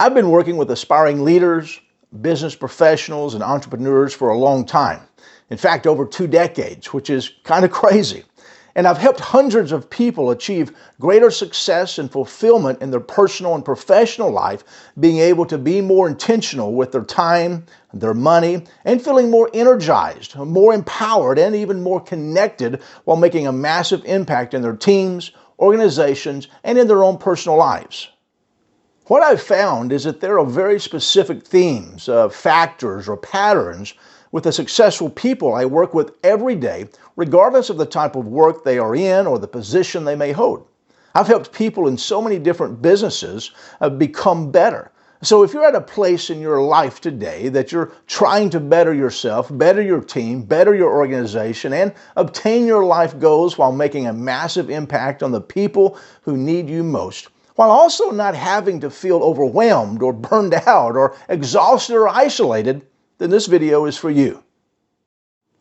I've been working with aspiring leaders, business professionals, and entrepreneurs for a long time. In fact, over 2 decades, which is kind of crazy. And I've helped hundreds of people achieve greater success and fulfillment in their personal and professional life, being able to be more intentional with their time, their money, and feeling more energized, more empowered, and even more connected while making a massive impact in their teams, organizations, and in their own personal lives. What I've found is that there are very specific themes, factors, or patterns with the successful people I work with every day, regardless of the type of work they are in or the position they may hold. I've helped people in so many different businesses become better. So if you're at a place in your life today that you're trying to better yourself, better your team, better your organization, and obtain your life goals while making a massive impact on the people who need you most, while also not having to feel overwhelmed or burned out or exhausted or isolated, then this video is for you.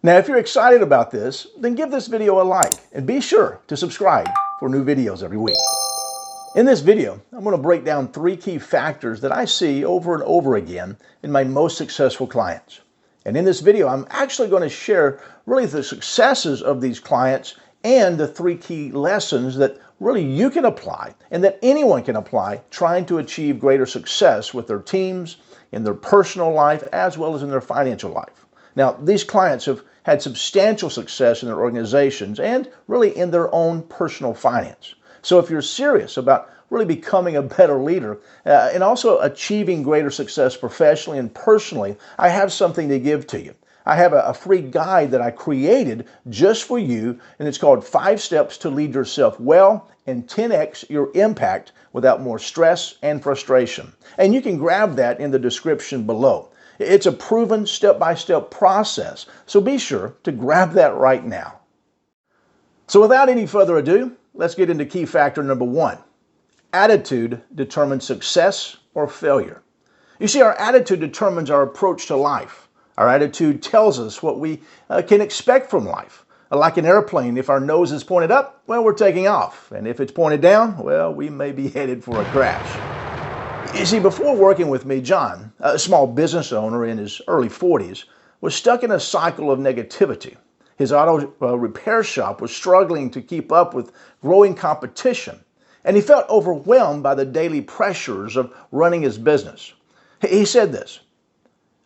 Now, if you're excited about this, then give this video a like and be sure to subscribe for new videos every week. In this video, I'm going to break down 3 key factors that I see over and over again in my most successful clients. And in this video, I'm actually going to share really the successes of these clients and the 3 key lessons that really you can apply and that anyone can apply trying to achieve greater success with their teams, in their personal life, as well as in their financial life. Now, these clients have had substantial success in their organizations and really in their own personal finance. So if you're serious about really becoming a better leader and also achieving greater success professionally and personally, I have something to give to you. I have a free guide that I created just for you, and it's called 5 Steps to Lead Yourself Well and 10x Your Impact Without More Stress and Frustration. And you can grab that in the description below. It's a proven step-by-step process, so be sure to grab that right now. So without any further ado, let's get into key factor number 1. Attitude determines success or failure. You see, our attitude determines our approach to life. Our attitude tells us what we can expect from life. Like an airplane, if our nose is pointed up, well, we're taking off. And if it's pointed down, well, we may be headed for a crash. You see, before working with me, John, a small business owner in his early 40s, was stuck in a cycle of negativity. His auto repair shop was struggling to keep up with growing competition, and he felt overwhelmed by the daily pressures of running his business. He said this: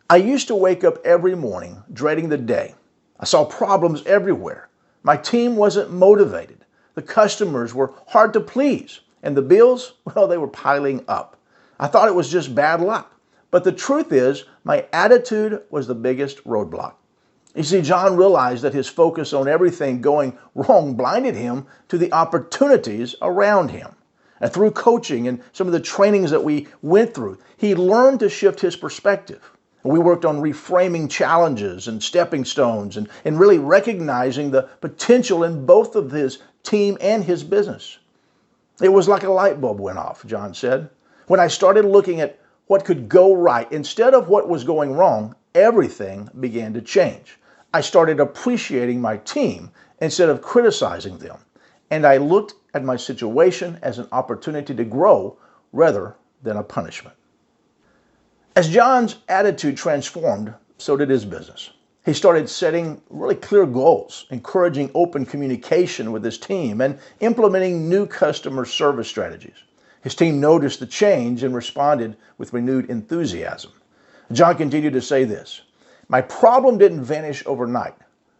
"I used to wake up every morning dreading the day. I saw problems everywhere. My team wasn't motivated. The customers were hard to please. And the bills, well, they were piling up. I thought it was just bad luck. But the truth is, my attitude was the biggest roadblock." You see, John realized that his focus on everything going wrong blinded him to the opportunities around him. And through coaching and some of the trainings that we went through, he learned to shift his perspective. We worked on reframing challenges and stepping stones and really recognizing the potential in both of his team and his business. It was like a light bulb went off, John said. When I started looking at what could go right instead of what was going wrong, everything began to change. I started appreciating my team instead of criticizing them. And I looked at my situation as an opportunity to grow rather than a punishment. As John's attitude transformed, so did his business. He started setting really clear goals, encouraging open communication with his team, and implementing new customer service strategies. His team noticed the change and responded with renewed enthusiasm. John continued to say this: "My problem didn't vanish overnight,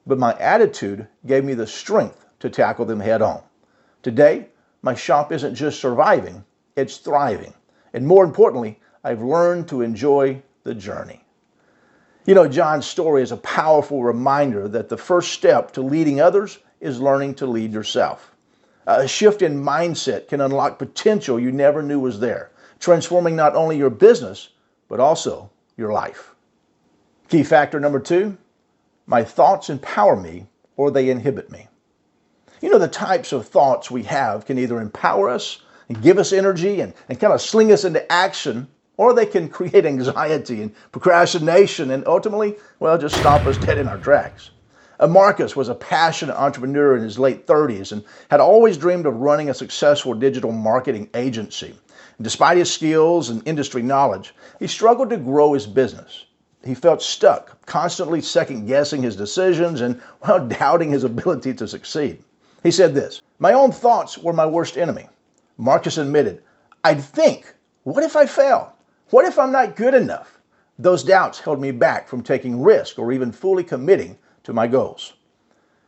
but my attitude gave me the strength to tackle them head on. Today, my shop isn't just surviving, it's thriving. And more importantly, I've learned to enjoy the journey." You know, John's story is a powerful reminder that the first step to leading others is learning to lead yourself. A shift in mindset can unlock potential you never knew was there, transforming not only your business, but also your life. Key factor number 2, my thoughts empower me or they inhibit me. You know, the types of thoughts we have can either empower us and give us energy and kind of sling us into action, or they can create anxiety and procrastination and ultimately, well, just stop us dead in our tracks. Marcus was a passionate entrepreneur in his late 30s and had always dreamed of running a successful digital marketing agency. Despite his skills and industry knowledge, he struggled to grow his business. He felt stuck, constantly second-guessing his decisions and, doubting his ability to succeed. He said this, "My own thoughts were my worst enemy." Marcus admitted, "I'd think, what if I fail? What if I'm not good enough?" Those doubts held me back from taking risk or even fully committing to my goals.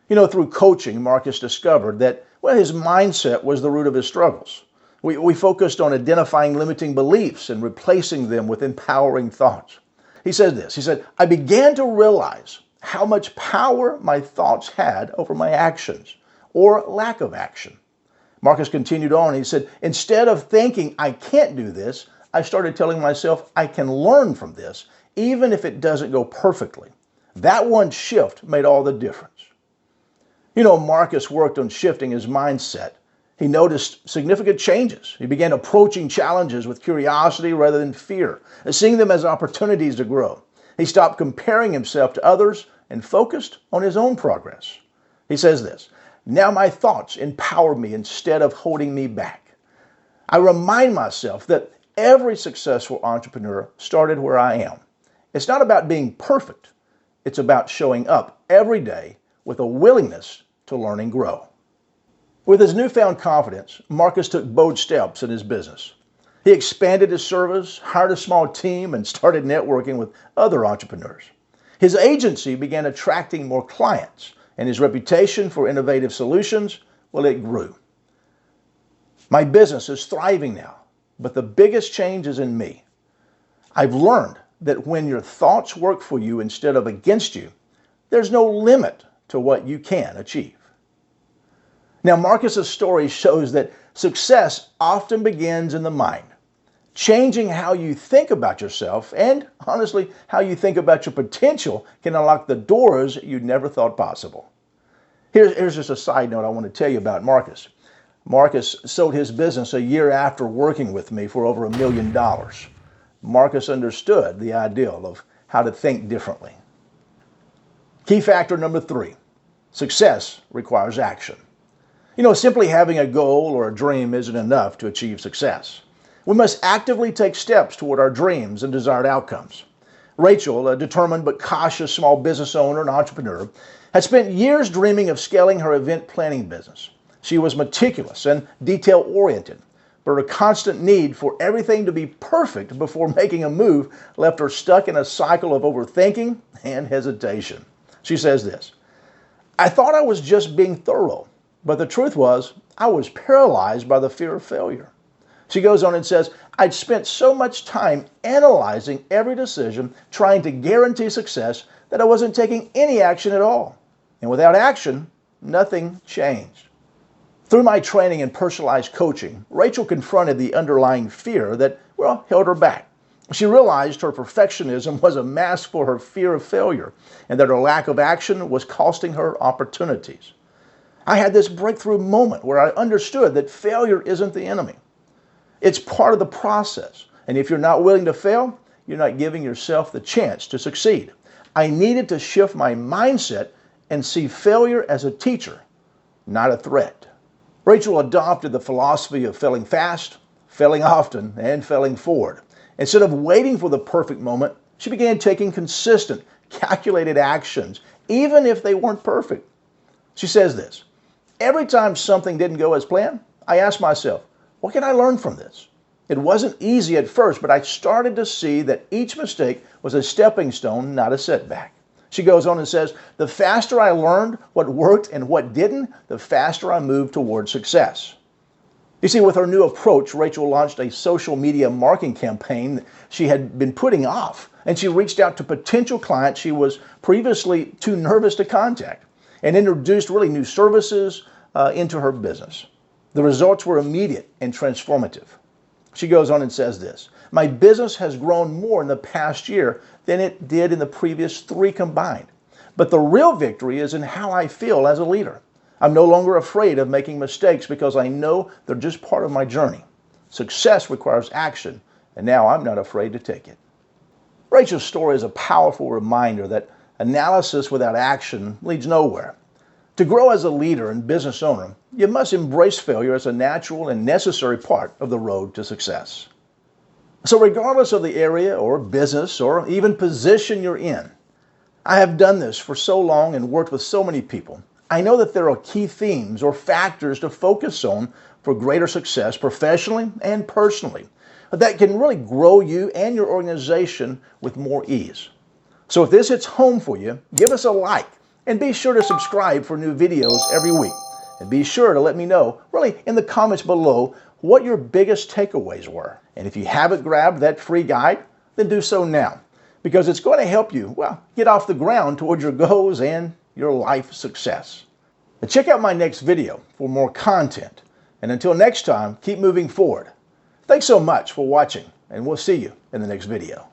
Through coaching, Marcus discovered that, his mindset was the root of his struggles. We focused on identifying limiting beliefs and replacing them with empowering thoughts. He said this, he said, "I began to realize how much power my thoughts had over my actions, or lack of action." Marcus continued on, he said, "Instead of thinking I can't do this, I started telling myself I can learn from this, even if it doesn't go perfectly." That one shift made all the difference. Marcus worked on shifting his mindset. He noticed significant changes. He began approaching challenges with curiosity rather than fear, seeing them as opportunities to grow. He stopped comparing himself to others and focused on his own progress. He says this, "Now my thoughts empower me instead of holding me back." I remind myself that every successful entrepreneur started where I am. It's not about being perfect. It's about showing up every day with a willingness to learn and grow. With his newfound confidence, Marcus took bold steps in his business. He expanded his service, hired a small team, and started networking with other entrepreneurs. His agency began attracting more clients, and his reputation for innovative solutions, it grew. "My business is thriving now, but the biggest change is in me. I've learned that when your thoughts work for you instead of against you, there's no limit to what you can achieve." Now, Marcus's story shows that success often begins in the mind. Changing how you think about yourself and, honestly, how you think about your potential can unlock the doors you never thought possible. Here's just a side note I want to tell you about Marcus. Marcus sold his business a year after working with me for over $1 million. Marcus understood the ideal of how to think differently. Key factor number 3, success requires action. Simply having a goal or a dream isn't enough to achieve success. We must actively take steps toward our dreams and desired outcomes. Rachel, a determined but cautious small business owner and entrepreneur, had spent years dreaming of scaling her event planning business. She was meticulous and detail-oriented, but her constant need for everything to be perfect before making a move left her stuck in a cycle of overthinking and hesitation. She says this, "I thought I was just being thorough, but the truth was I was paralyzed by the fear of failure." She goes on and says, "I'd spent so much time analyzing every decision, trying to guarantee success, that I wasn't taking any action at all. And without action, nothing changed." Through my training and personalized coaching, Rachel confronted the underlying fear that, held her back. She realized her perfectionism was a mask for her fear of failure, and that her lack of action was costing her opportunities. I had this breakthrough moment where I understood that failure isn't the enemy. It's part of the process, and if you're not willing to fail, you're not giving yourself the chance to succeed. I needed to shift my mindset and see failure as a teacher, not a threat. Rachel adopted the philosophy of failing fast, failing often, and failing forward. Instead of waiting for the perfect moment, she began taking consistent, calculated actions, even if they weren't perfect. She says this, "Every time something didn't go as planned, I asked myself, what can I learn from this? It wasn't easy at first, but I started to see that each mistake was a stepping stone, not a setback." She goes on and says, "The faster I learned what worked and what didn't, the faster I moved towards success." You see, with her new approach, Rachel launched a social media marketing campaign that she had been putting off, and she reached out to potential clients she was previously too nervous to contact, and introduced really new services into her business. The results were immediate and transformative. She goes on and says this, "My business has grown more in the past year than it did in the previous 3 combined. But the real victory is in how I feel as a leader. I'm no longer afraid of making mistakes because I know they're just part of my journey. Success requires action, and now I'm not afraid to take it." Rachel's story is a powerful reminder that analysis without action leads nowhere. To grow as a leader and business owner, you must embrace failure as a natural and necessary part of the road to success. So regardless of the area or business or even position you're in, I have done this for so long and worked with so many people. I know that there are key themes or factors to focus on for greater success professionally and personally that can really grow you and your organization with more ease. So if this hits home for you, give us a like and be sure to subscribe for new videos every week. And be sure to let me know, really, in the comments below, what your biggest takeaways were. And if you haven't grabbed that free guide, then do so now, because it's going to help you, well, get off the ground towards your goals and your life success. But check out my next video for more content. And until next time, keep moving forward. Thanks so much for watching, and we'll see you in the next video.